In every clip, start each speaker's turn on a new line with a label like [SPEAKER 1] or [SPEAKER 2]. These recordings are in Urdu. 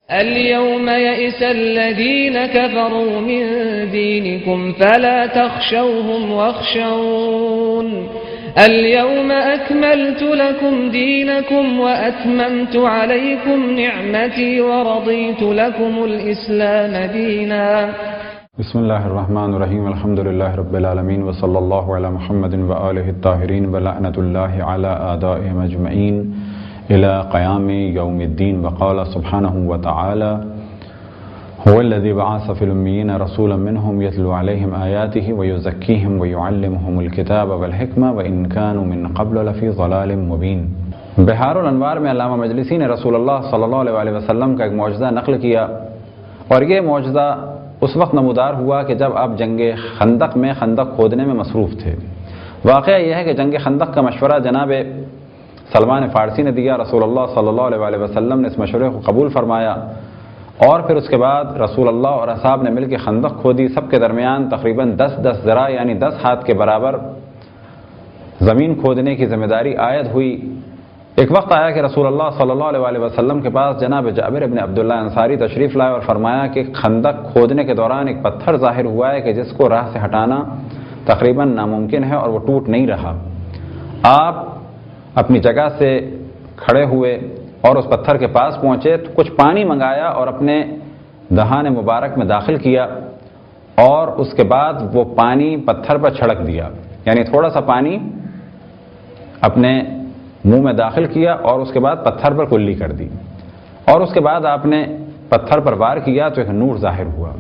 [SPEAKER 1] اليوم يئس الذين كفروا من دينكم فلا تخشوهم واخشون اليوم أكملت لكم دينكم وأتممت عليكم نعمتي ورضيت لكم الإسلام دينا.
[SPEAKER 2] بسم اللہ الرحمن الرحیم الحمد للہ رب العالمین وصلی اللہ علی محمد وآلہ الطاہرین ولعنۃ اللہ علی اعدائهم اجمعین الى قیام یوم الدین. وقال سبحانہ وتعالی هو الذی بعث فی الامیین رسولا منهم یتلو علیہم آیاتہ ویزکیہم ویعلمہم الکتاب والحکمہ وان کانوا من قبل لفی ضلال مبین. بحار الانوار میں علامہ مجلسی نے رسول اللہ صلی اللہ علیہ وسلم کا ایک معجزہ نقل کیا، اور یہ معجزہ اس وقت نمودار ہوا کہ جب آپ جنگ خندق میں خندق کھودنے میں مصروف تھے. واقعہ یہ ہے کہ جنگ خندق کا مشورہ جناب سلمان فارسی نے دیا. رسول اللہ صلی اللہ علیہ وسلم نے اس مشورے کو قبول فرمایا، اور پھر اس کے بعد رسول اللہ اور اصحاب نے مل کے خندق کھودی. سب کے درمیان تقریباً 10 ذراع یعنی 10 ہاتھ کے برابر زمین کھودنے کی ذمہ داری عائد ہوئی. ایک وقت آیا کہ رسول اللہ صلی اللہ علیہ وسلم کے پاس جناب جابر ابن عبداللہ انصاری تشریف لائے اور فرمایا کہ خندق کھودنے کے دوران ایک پتھر ظاہر ہوا ہے کہ جس کو راہ سے ہٹانا تقریباً ناممکن ہے اور وہ ٹوٹ نہیں رہا. آپ اپنی جگہ سے کھڑے ہوئے اور اس پتھر کے پاس پہنچے تو کچھ پانی منگایا اور اپنے دہان مبارک میں داخل کیا، اور اس کے بعد وہ پانی پتھر پر چھڑک دیا، یعنی تھوڑا سا پانی اپنے منہ میں داخل کیا اور اس کے بعد پتھر پر کلی کر دی، اور اس کے بعد آپ نے پتھر پر وار کیا تو ایک نور ظاہر ہوا،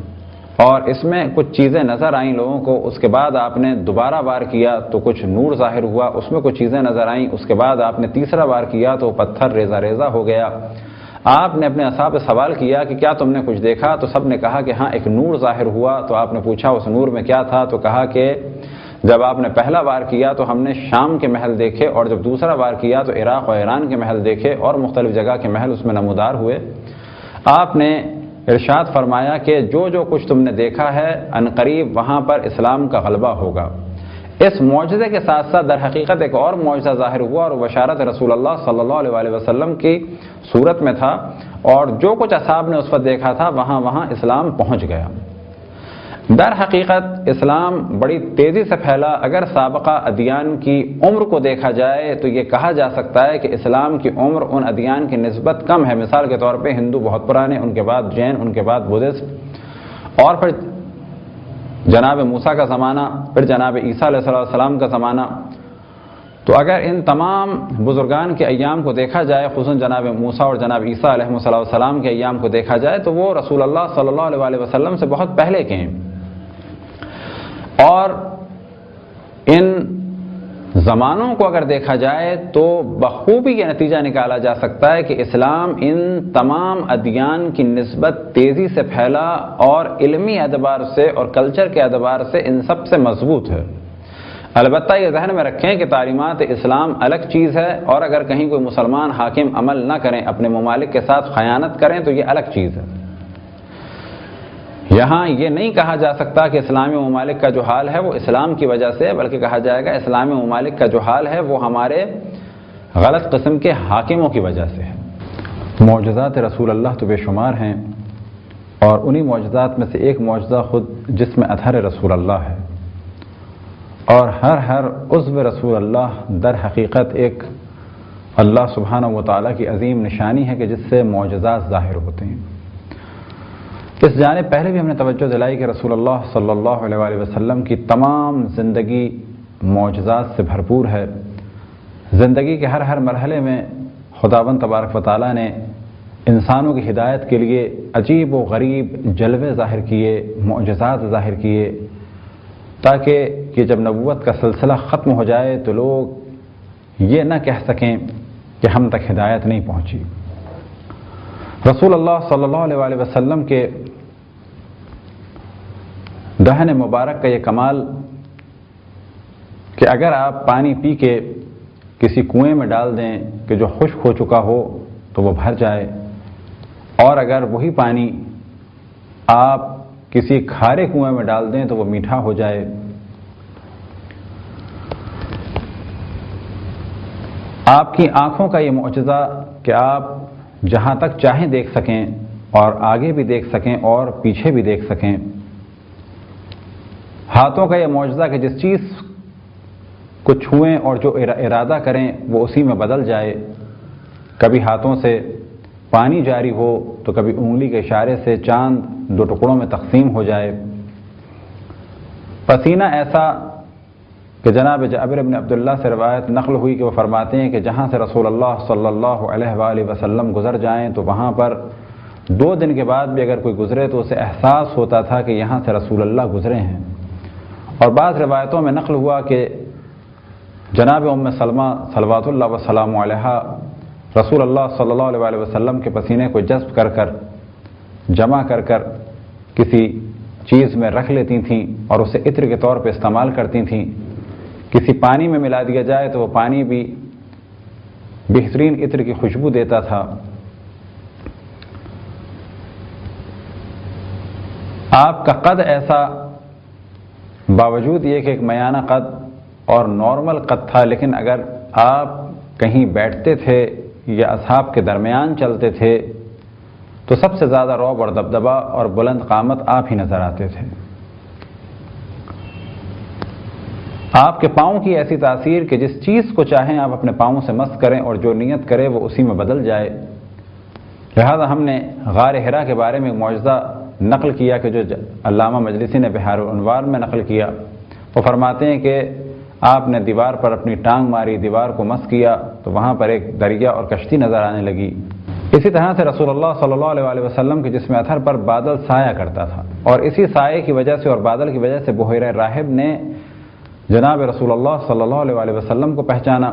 [SPEAKER 2] اور اس میں کچھ چیزیں نظر آئیں لوگوں کو. اس کے بعد آپ نے دوبارہ وار کیا تو کچھ نور ظاہر ہوا، اس میں کچھ چیزیں نظر آئیں. اس کے بعد آپ نے تیسرا وار کیا تو پتھر ریزہ ریزہ ہو گیا. آپ نے اپنے اصحاب سے سوال کیا کہ کیا تم نے کچھ دیکھا؟ تو سب نے کہا کہ ہاں ایک نور ظاہر ہوا. تو آپ نے پوچھا اس نور میں کیا تھا؟ تو کہا کہ جب آپ نے پہلا وار کیا تو ہم نے شام کے محل دیکھے، اور جب دوسرا وار کیا تو عراق و ایران کے محل دیکھے، اور مختلف جگہ کے محل اس میں نمودار ہوئے. آپ نے ارشاد فرمایا کہ جو کچھ تم نے دیکھا ہے عنقریب وہاں پر اسلام کا غلبہ ہوگا. اس معجزے کے ساتھ ساتھ در حقیقت ایک اور معجزہ ظاہر ہوا، اور بشارت رسول اللہ صلی اللہ علیہ وسلم کی صورت میں تھا، اور جو کچھ اصحاب نے اس وقت دیکھا تھا وہاں اسلام پہنچ گیا. در حقیقت اسلام بڑی تیزی سے پھیلا. اگر سابقہ ادیان کی عمر کو دیکھا جائے تو یہ کہا جا سکتا ہے کہ اسلام کی عمر ان ادیان کی نسبت کم ہے. مثال کے طور پہ ہندو بہت پرانے، ان کے بعد جین، ان کے بعد بدھسٹ، اور پھر جناب موسیٰ کا زمانہ، پھر جناب عیسیٰ علیہ السلام کا زمانہ. تو اگر ان تمام بزرگان کے ایام کو دیکھا جائے، خصوصاً جناب موسیٰ اور جناب عیسیٰ علیہ السلام کے ایام کو دیکھا جائے، تو وہ رسول اللہ صلی اللہ علیہ وسلم سے بہت پہلے کے ہیں. اور ان زمانوں کو اگر دیکھا جائے تو بخوبی یہ نتیجہ نکالا جا سکتا ہے کہ اسلام ان تمام ادیان کی نسبت تیزی سے پھیلا، اور علمی اعتبار سے اور کلچر کے اعتبار سے ان سب سے مضبوط ہے. البتہ یہ ذہن میں رکھیں کہ تعلیمات اسلام الگ چیز ہے، اور اگر کہیں کوئی مسلمان حاکم عمل نہ کریں، اپنے ممالک کے ساتھ خیانت کریں، تو یہ الگ چیز ہے. یہاں یہ نہیں کہا جا سکتا کہ اسلامی ممالک کا جو حال ہے وہ اسلام کی وجہ سے، بلکہ کہا جائے گا اسلامی ممالک کا جو حال ہے وہ ہمارے غلط قسم کے حاکموں کی وجہ سے ہے. معجزات رسول اللہ تو بے شمار ہیں، اور انہی معجزات میں سے ایک معجزہ خود جس میں اثر رسول اللہ ہے. اور ہر عضو رسول اللہ در حقیقت ایک اللہ سبحانہ و تعالیٰ کی عظیم نشانی ہے کہ جس سے معجزات ظاہر ہوتے ہیں. اس جانب پہلے بھی ہم نے توجہ دلائی کہ رسول اللہ صلی اللہ علیہ وسلم کی تمام زندگی معجزات سے بھرپور ہے. زندگی کے ہر مرحلے میں خداوند تبارک و تعالیٰ نے انسانوں کی ہدایت کے لیے عجیب و غریب جلوے ظاہر کیے، معجزات ظاہر کیے، تاکہ کہ جب نبوت کا سلسلہ ختم ہو جائے تو لوگ یہ نہ کہہ سکیں کہ ہم تک ہدایت نہیں پہنچی. رسول اللہ صلی اللہ علیہ وسلم کے دہن مبارک کا یہ کمال کہ اگر آپ پانی پی کے کسی کنویں میں ڈال دیں کہ جو خشک ہو چکا ہو تو وہ بھر جائے، اور اگر وہی پانی آپ کسی کھارے کنویں میں ڈال دیں تو وہ میٹھا ہو جائے. آپ کی آنکھوں کا یہ معجزہ کہ آپ جہاں تک چاہیں دیکھ سکیں، اور آگے بھی دیکھ سکیں اور پیچھے بھی دیکھ سکیں۔ ہاتھوں کا یہ معجزہ کہ جس چیز کو چھوئیں اور جو ارادہ کریں وہ اسی میں بدل جائے، کبھی ہاتھوں سے پانی جاری ہو تو کبھی انگلی کے اشارے سے چاند 2 ٹکڑوں میں تقسیم ہو جائے۔ پسینہ ایسا کہ جناب جابر بن عبداللہ سے روایت نقل ہوئی کہ وہ فرماتے ہیں کہ جہاں سے رسول اللہ صلی اللہ علیہ وآلہ وسلم گزر جائیں تو وہاں پر 2 دن کے بعد بھی اگر کوئی گزرے تو اسے احساس ہوتا تھا کہ یہاں سے رسول اللہ گزرے ہیں۔ اور بعض روایتوں میں نقل ہوا کہ جناب ام سلمہ صلوات اللہ وسلام علیہا رسول اللہ صلی اللہ علیہ وآلہ وسلم کے پسینے کو جذب کر جمع کر کسی چیز میں رکھ لیتی تھیں اور اسے عطر کے طور پہ استعمال کرتی تھیں۔ کسی پانی میں ملا دیا جائے تو وہ پانی بھی بہترین عطر کی خوشبو دیتا تھا۔ آپ کا قد ایسا، باوجود یہ کہ ایک میانہ قد اور نارمل قد تھا، لیکن اگر آپ کہیں بیٹھتے تھے یا اصحاب کے درمیان چلتے تھے تو سب سے زیادہ رعب اور دبدبا اور بلند قامت آپ ہی نظر آتے تھے۔ آپ کے پاؤں کی ایسی تاثیر کہ جس چیز کو چاہیں آپ اپنے پاؤں سے مس کریں اور جو نیت کرے وہ اسی میں بدل جائے۔ لہذا ہم نے غار حرا کے بارے میں ایک معجزہ نقل کیا کہ جو علامہ مجلسی نے بحار الانوار میں نقل کیا۔ وہ فرماتے ہیں کہ آپ نے دیوار پر اپنی ٹانگ ماری، دیوار کو مس کیا تو وہاں پر ایک دریا اور کشتی نظر آنے لگی۔ اسی طرح سے رسول اللہ صلی اللہ علیہ وآلہ وسلم کے جسم اطہر پر بادل سایہ کرتا تھا، اور اسی سائے کی وجہ سے اور بادل کی وجہ سے بحیرہ راہب نے جناب رسول اللہ صلی اللہ علیہ وآلہ وسلم کو پہچانا۔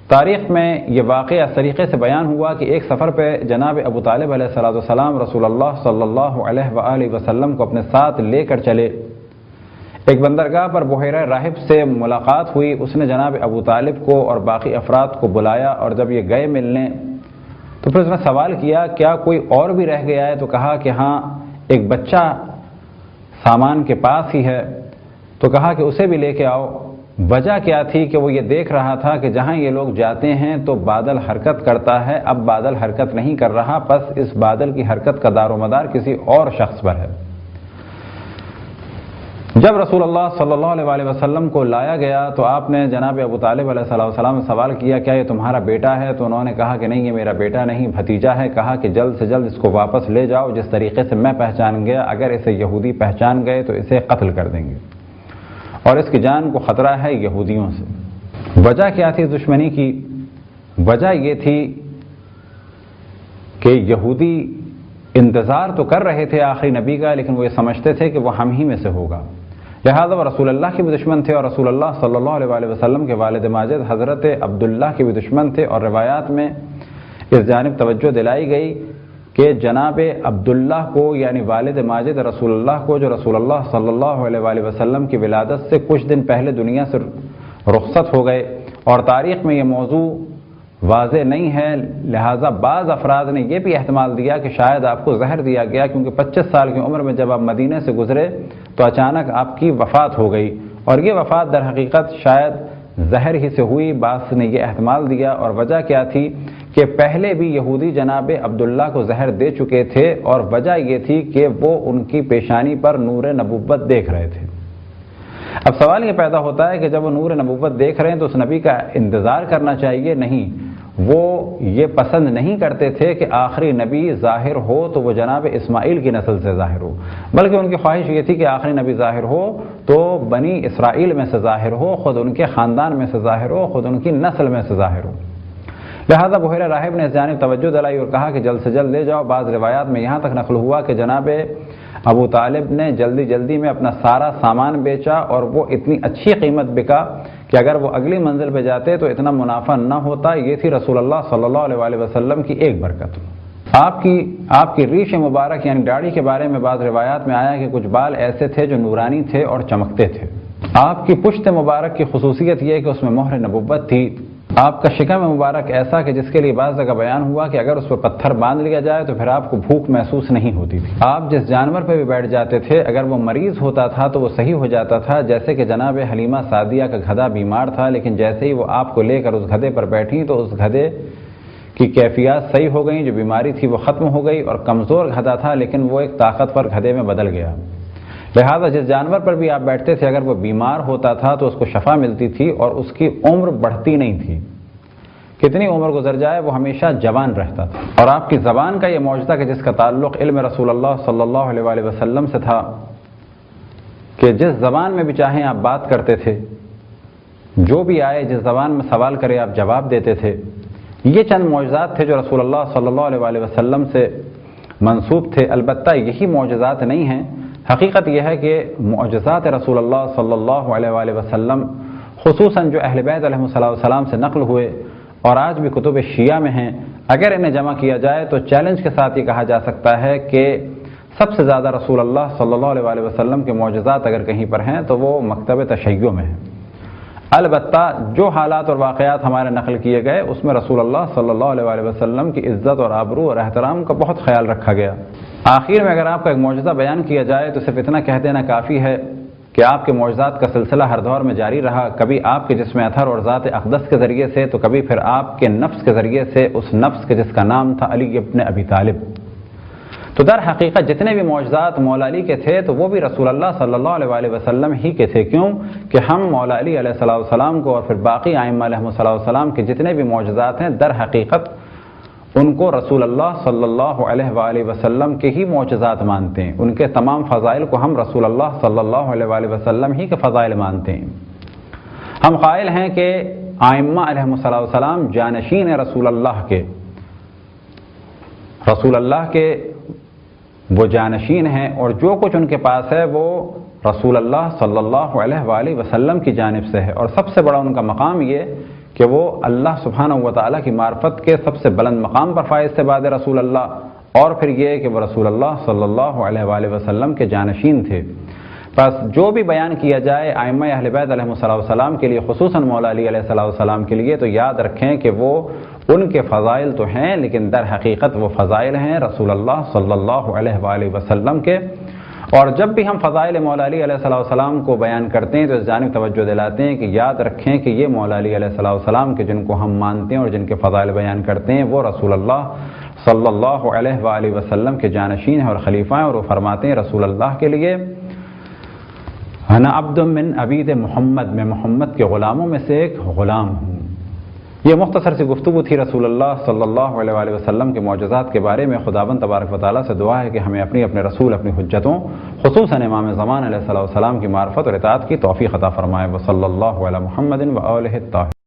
[SPEAKER 2] تاریخ میں یہ واقعہ اس طریقے سے بیان ہوا کہ ایک سفر پہ جناب ابو طالب علیہ السلام رسول اللہ صلی اللہ علیہ وآلہ وسلم کو اپنے ساتھ لے کر چلے۔ ایک بندرگاہ پر بحیرہ راہب سے ملاقات ہوئی، اس نے جناب ابو طالب کو اور باقی افراد کو بلایا، اور جب یہ گئے ملنے تو پھر اس نے سوال کیا کیا کوئی اور بھی رہ گیا ہے؟ تو کہا کہ ہاں ایک بچہ سامان کے پاس ہی ہے۔ تو کہا کہ اسے بھی لے کے آؤ۔ وجہ کیا تھی کہ وہ یہ دیکھ رہا تھا کہ جہاں یہ لوگ جاتے ہیں تو بادل حرکت کرتا ہے، اب بادل حرکت نہیں کر رہا، پس اس بادل کی حرکت کا دار و مدار کسی اور شخص پر ہے۔ جب رسول اللہ صلی اللہ علیہ وآلہ وسلم کو لایا گیا تو آپ نے جناب ابو طالب علیہ السلام سے سوال کیا کیا یہ تمہارا بیٹا ہے؟ تو انہوں نے کہا کہ نہیں، یہ میرا بیٹا نہیں، بھتیجا ہے۔ کہا کہ جلد سے جلد اس کو واپس لے جاؤ، جس طریقے سے میں پہچان گیا، اگر اسے یہودی پہچان گئے تو اسے قتل کر دیں گے اور اس کی جان کو خطرہ ہے یہودیوں سے۔ وجہ کیا تھی اس دشمنی کی؟ وجہ یہ تھی کہ یہودی انتظار تو کر رہے تھے آخری نبی کا، لیکن وہ یہ سمجھتے تھے کہ وہ ہم ہی میں سے ہوگا، لہذا وہ رسول اللہ کے بھی دشمن تھے، اور رسول اللہ صلی اللہ علیہ وآلہ وسلم کے والد ماجد حضرت عبداللہ کے بھی دشمن تھے۔ اور روایات میں اس جانب توجہ دلائی گئی کہ جناب عبداللہ کو یعنی والد ماجد رسول اللہ کو، جو رسول اللہ صلی اللہ علیہ وآلہ وسلم کی ولادت سے کچھ دن پہلے دنیا سے رخصت ہو گئے، اور تاریخ میں یہ موضوع واضح نہیں ہے، لہٰذا بعض افراد نے یہ بھی احتمال دیا کہ شاید آپ کو زہر دیا گیا، کیونکہ 25 سال کی عمر میں جب آپ مدینے سے گزرے تو اچانک آپ کی وفات ہو گئی، اور یہ وفات در حقیقت شاید زہر ہی سے ہوئی۔ بعض نے یہ احتمال دیا، اور وجہ کیا تھی کہ پہلے بھی یہودی جناب عبداللہ کو زہر دے چکے تھے، اور وجہ یہ تھی کہ وہ ان کی پیشانی پر نور نبوت دیکھ رہے تھے۔ اب سوال یہ پیدا ہوتا ہے کہ جب وہ نور نبوت دیکھ رہے ہیں تو اس نبی کا انتظار کرنا چاہیے؟ نہیں، وہ یہ پسند نہیں کرتے تھے کہ آخری نبی ظاہر ہو تو وہ جناب اسماعیل کی نسل سے ظاہر ہو، بلکہ ان کی خواہش یہ تھی کہ آخری نبی ظاہر ہو تو بنی اسرائیل میں سے ظاہر ہو، خود ان کے خاندان میں سے ظاہر ہو، خود ان کی نسل میں سے ظاہر ہو۔ لہذا بحیرہ راہب نے اس جانب توجہ دلائی اور کہا کہ جلد سے جلد لے جاؤ۔ بعض روایات میں یہاں تک نقل ہوا کہ جناب ابو طالب نے جلدی میں اپنا سارا سامان بیچا، اور وہ اتنی اچھی قیمت بکا کہ اگر وہ اگلی منزل پہ جاتے تو اتنا منافع نہ ہوتا۔ یہ تھی رسول اللہ صلی اللہ علیہ وآلہ وسلم کی ایک برکت۔ آپ کی ریش مبارک یعنی داڑھی کے بارے میں بعض روایات میں آیا کہ کچھ بال ایسے تھے جو نورانی تھے اور چمکتے تھے۔ آپ کی پشت مبارک کی خصوصیت یہ کہ اس میں مہر نبوت تھی۔ آپ کا شکم مبارک ایسا کہ جس کے لیے بعض جگہ بیان ہوا کہ اگر اس پر پتھر باندھ لیا جائے تو پھر آپ کو بھوک محسوس نہیں ہوتی تھی۔ آپ جس جانور پہ بھی بیٹھ جاتے تھے اگر وہ مریض ہوتا تھا تو وہ صحیح ہو جاتا تھا، جیسے کہ جناب حلیمہ سعدیہ کا گدھا بیمار تھا، لیکن جیسے ہی وہ آپ کو لے کر اس گدھے پر بیٹھی تو اس گدھے کی کیفیات صحیح ہو گئیں، جو بیماری تھی وہ ختم ہو گئی، اور کمزور گدھا تھا لیکن وہ ایک طاقتور گدھے میں بدل گیا۔ لہذا جس جانور پر بھی آپ بیٹھتے تھے اگر وہ بیمار ہوتا تھا تو اس کو شفا ملتی تھی، اور اس کی عمر بڑھتی نہیں تھی، کتنی عمر گزر جائے وہ ہمیشہ جوان رہتا تھا۔ اور آپ کی زبان کا یہ معجزہ کہ جس کا تعلق علم رسول اللہ صلی اللہ علیہ وآلہ وسلم سے تھا کہ جس زبان میں بھی چاہیں آپ بات کرتے تھے، جو بھی آئے جس زبان میں سوال کرے آپ جواب دیتے تھے، یہ چند معجزات تھے جو رسول اللہ صلی اللہ علیہ وآلہ وسلم سے منسوب تھے۔ البتہ یہی معجزات نہیں ہیں، حقیقت یہ ہے کہ معجزات رسول اللہ صلی اللہ علیہ وآلہ وسلم خصوصاً جو اہل بیت علیہ السلام سے نقل ہوئے اور آج بھی کتب شیعہ میں ہیں، اگر انہیں جمع کیا جائے تو چیلنج کے ساتھ یہ کہا جا سکتا ہے کہ سب سے زیادہ رسول اللہ صلی اللہ علیہ وآلہ وسلم کے معجزات اگر کہیں پر ہیں تو وہ مکتب تشیع میں ہیں۔ البتہ جو حالات اور واقعات ہمارے نقل کیے گئے اس میں رسول اللہ صلی اللہ علیہ وآلہ وسلم کی عزت اور آبرو اور احترام کا بہت خیال رکھا گیا۔ آخر میں اگر آپ کا ایک معجزہ بیان کیا جائے تو صرف اتنا کہہ دینا کافی ہے کہ آپ کے معجزات کا سلسلہ ہر دور میں جاری رہا، کبھی آپ کے جسم اطہر اور ذات اقدس کے ذریعے سے، تو کبھی پھر آپ کے نفس کے ذریعے سے، اس نفس کے جس کا نام تھا علی ابن ابی طالب۔ تو در حقیقت جتنے بھی معجزات مولا علی کے تھے تو وہ بھی رسول اللہ صلی اللہ علیہ وآلہ وسلم ہی کے تھے۔ کیوں کہ ہم مولا علی علیہ السلام کو اور پھر باقی ائمہ علیہ السلام کے جتنے بھی معجزات ہیں در حقیقت ان کو رسول اللہ صلی اللہ علیہ وآلہ وسلم کے ہی معجزات مانتے ہیں، ان کے تمام فضائل کو ہم رسول اللہ صلی اللہ علیہ وآلہ وسلم ہی کے فضائل مانتے ہیں۔ ہم قائل ہیں کہ ائمہ علیہ السلام جانشین ہیں رسول اللہ کے وہ جانشین ہیں، اور جو کچھ ان کے پاس ہے وہ رسول اللہ صلی اللہ علیہ وآلہ وسلم کی جانب سے ہے، اور سب سے بڑا ان کا مقام یہ کہ وہ اللہ سبحانہ و تعالیٰ کی معرفت کے سب سے بلند مقام پر فائز سے بعد رسول اللہ، اور پھر یہ کہ وہ رسول اللہ صلی اللہ علیہ وآلہ وسلم کے جانشین تھے۔ بس جو بھی بیان کیا جائے ائمہ اہل بیت علیہ السلام کے لیے، خصوصاً مولا علی علیہ السلام کے لیے، تو یاد رکھیں کہ وہ ان کے فضائل تو ہیں لیکن در حقیقت وہ فضائل ہیں رسول اللہ صلی اللہ علیہ وآلہ وسلم کے۔ اور جب بھی ہم فضائل مولا علی علیہ السلام کو بیان کرتے ہیں تو اس جانب توجہ دلاتے ہیں کہ یاد رکھیں کہ یہ مولا علی علیہ السلام کے جن کو ہم مانتے ہیں اور جن کے فضائل بیان کرتے ہیں وہ رسول اللہ صلی اللہ علیہ وآلہ وسلم کے جانشین ہیں اور خلیفہ ہیں، اور وہ فرماتے ہیں رسول اللہ کے لیے انا عبد من عبید محمد، میں محمد کے غلاموں میں سے ایک غلام ہوں۔ یہ مختصر سی گفتگو تھی رسول اللہ صلی اللہ علیہ وآلہ وسلم کے معجزات کے بارے میں۔ خداوند تبارک و تعالیٰ سے دعا ہے کہ ہمیں اپنے رسول، اپنی حجتوں، خصوصاً امام زمان علیہ السلام کی معرفت اور اطاعت کی توفیق عطا فرمائے۔ وصلی اللہ علی محمد و آلہ الطاہرین۔